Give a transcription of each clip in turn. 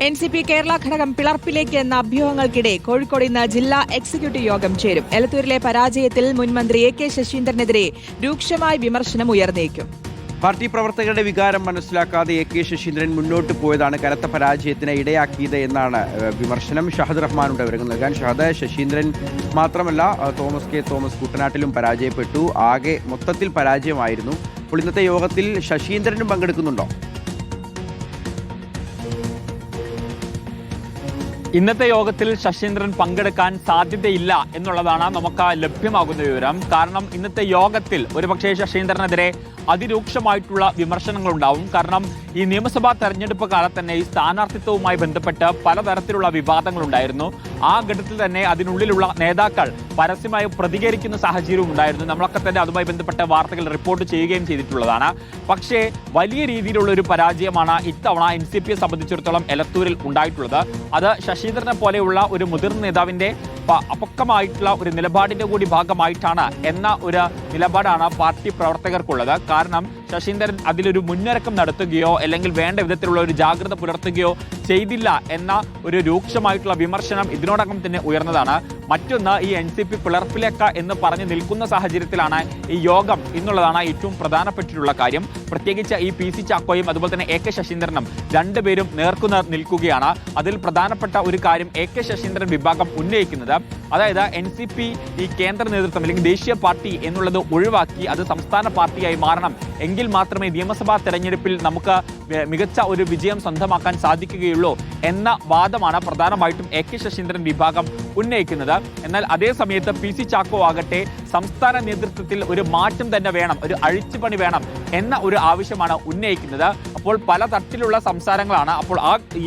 NCP Kerala ഘടകം പിളർപ്പിലേക്ക് എന്ന അഭ്യൂഹങ്ങൾക്കിടെ കോഴിക്കോട് ഇന്ന് ജില്ലാ എക്സിക്യൂട്ടീവ് യോഗം ചേരും. എലത്തൂരിലെ പരാജയത്തിൽ മുൻമന്ത്രി AK ശശീന്ദ്രനെതിരെ രൂക്ഷമായ വിമർശനം ഉയർന്നേക്കും. പാർട്ടി പ്രവർത്തകരുടെ വികാരം മനസ്സിലാക്കാതെ AK ശശീന്ദ്രൻ മുന്നോട്ട് പോയതാണ് കനത്ത പരാജയത്തിന് ഇടയാക്കിയത് എന്നാണ് വിമർശനം. ഷഹദ് റഹ്മാനുണ്ട് വിവരങ്ങൾ നൽകാൻ. ഷഹദ്, ശശീന്ദ്രൻ മാത്രമല്ല തോമസ് K തോമസ് കുട്ടനാട്ടിലും പരാജയപ്പെട്ടു. ആകെ മൊത്തത്തിൽ പരാജയമായിരുന്നു. അപ്പോൾ ഇന്നത്തെ യോഗത്തിൽ ശശീന്ദ്രനും പങ്കെടുക്കുന്നുണ്ടോ? ഇന്നത്തെ യോഗത്തിൽ ശശീന്ദ്രൻ പങ്കെടുക്കാൻ സാധ്യതയില്ല എന്നുള്ളതാണ് നമുക്ക് ലഭ്യമാകുന്ന വിവരം. കാരണം ഇന്നത്തെ യോഗത്തിൽ ഒരുപക്ഷേ ശശീന്ദ്രനെതിരെ അതിരൂക്ഷമായിട്ടുള്ള വിമർശനങ്ങളുണ്ടാവും. കാരണം ഈ നിയമസഭാ തെരഞ്ഞെടുപ്പ് കാലത്ത് തന്നെ ഈ സ്ഥാനാർത്ഥിത്വവുമായി ബന്ധപ്പെട്ട് പലതരത്തിലുള്ള വിവാദങ്ങളുണ്ടായിരുന്നു. ആ ഘട്ടത്തിൽ തന്നെ അതിനുള്ളിലുള്ള നേതാക്കൾ പരസ്യമായി പ്രതികരിക്കുന്ന സാഹചര്യവും ഉണ്ടായിരുന്നു. നമ്മളൊക്കെ തന്നെ അതുമായി ബന്ധപ്പെട്ട വാർത്തകൾ റിപ്പോർട്ട് ചെയ്യുകയും ചെയ്തിട്ടുള്ളതാണ്. പക്ഷേ വലിയ രീതിയിലുള്ള ഒരു പരാജയമാണ് ഇത്തവണ NCPയെ സംബന്ധിച്ചിടത്തോളം എലത്തൂരിൽ ഉണ്ടായിട്ടുള്ളത്. അത് ശശീന്ദ്രനെ പോലെയുള്ള ഒരു മുതിർന്ന നേതാവിന്റെ അപക്വമായിട്ടുള്ള ഒരു നിലപാടിന്റെ കൂടി ഭാഗമായിട്ടാണ് എന്ന ഒരു നിലപാടാണ് പാർട്ടി പ്രവർത്തകർക്കുള്ളത്. കാരണം ശശീന്ദ്രൻ അതിലൊരു മുന്നൊരുക്കം നടത്തുകയോ അല്ലെങ്കിൽ വേണ്ട വിധത്തിലുള്ള ഒരു ജാഗ്രത പുലർത്തുകയോ ചെയ്തില്ല എന്ന ഒരു രൂക്ഷമായിട്ടുള്ള വിമർശനം ഇതിനോടകം തന്നെ ഉയർന്നതാണ്. മറ്റൊന്ന്, ഈ NCP പിളർപ്പിലേക്ക് എന്ന് പറഞ്ഞു നിൽക്കുന്ന സാഹചര്യത്തിലാണ് ഈ യോഗം എന്നുള്ളതാണ് ഏറ്റവും പ്രധാനപ്പെട്ടിട്ടുള്ള കാര്യം. പ്രത്യേകിച്ച് ഈ PC ചാക്കോയും അതുപോലെ തന്നെ AK ശശീന്ദ്രനും രണ്ടുപേരും നേർക്കുനേർ നിൽക്കുകയാണ്. അതിൽ പ്രധാനപ്പെട്ട ഒരു കാര്യം AK ശശീന്ദ്രൻ വിഭാഗം ഉന്നയിക്കുന്നത്, അതായത് NCP ഈ കേന്ദ്ര നേതൃത്വം അല്ലെങ്കിൽ ദേശീയ പാർട്ടി എന്നുള്ളത് ഒഴിവാക്കി അത് സംസ്ഥാന പാർട്ടിയായി മാറണം, എങ്കിൽ മാത്രമേ നിയമസഭാ തെരഞ്ഞെടുപ്പിൽ നമുക്ക് മികച്ച ഒരു വിജയം സ്വന്തമാക്കാൻ സാധിക്കുകയുള്ളൂ എന്ന വാദമാണ് പ്രധാനമായിട്ടും AK ശശീന്ദ്രൻ വിഭാഗം ഉന്നയിക്കുന്നത്. എന്നാൽ അതേ സമയത്ത് PC ചാക്കോ ആകട്ടെ സംസ്ഥാന നേതൃത്വത്തിൽ ഒരു മാറ്റം തന്നെ വേണം, ഒരു അഴിച്ചുപണി വേണം എന്ന ഒരു ആവശ്യമാണ് ഉന്നയിക്കുന്നത്. അപ്പോൾ പല തരത്തിലുള്ള സംസാരങ്ങളാണ്. അപ്പോൾ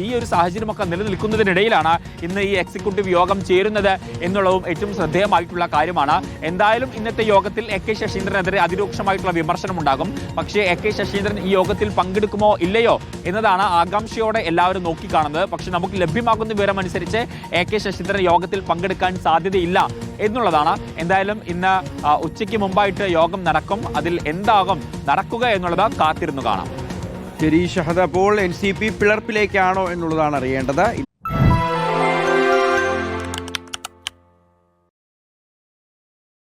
ഈ ഒരു സാഹചര്യമൊക്കെ നിലനിൽക്കുന്നതിനിടയിലാണ് ഇന്ന് ഈ എക്സിക്യൂട്ടീവ് യോഗം ചേരുന്നത് എന്നുള്ളതും ഏറ്റവും ശ്രദ്ധേയമായിട്ടുള്ള കാര്യമാണ്. എന്തായാലും ഇന്നത്തെ യോഗത്തിൽ AK ശശീന്ദ്രനെതിരെ അതിരൂക്ഷമായിട്ടുള്ള വിമർശനം ഉണ്ടാകും. പക്ഷേ AK ശശീന്ദ്രൻ ഈ യോഗത്തിൽ പങ്കെടുക്കുമോ ഇല്ലയോ എന്നതാണ് ആകാംക്ഷയോടെ എല്ലാവരും നോക്കിക്കാണുന്നത്. പക്ഷെ നമുക്ക് ലഭ്യമാകുന്ന വിവരം അനുസരിച്ച് AK ശശീന്ദ്രൻ യോഗത്തിൽ പങ്കെടുക്കാൻ സാധ്യതയില്ല എന്നുള്ളതാണ്. എന്തായാലും ഇന്ന് ഉച്ചയ്ക്ക് മുമ്പായിട്ട് യോഗം നടക്കും. അതിൽ എന്താകും നടക്കുക എന്നുള്ളത് കാത്തിരുന്നു കാണാം. ശരി ഷഹദ്, അപ്പോൾ NCP പിളർപ്പിലേക്കാണോ എന്നുള്ളതാണ് അറിയേണ്ടത്.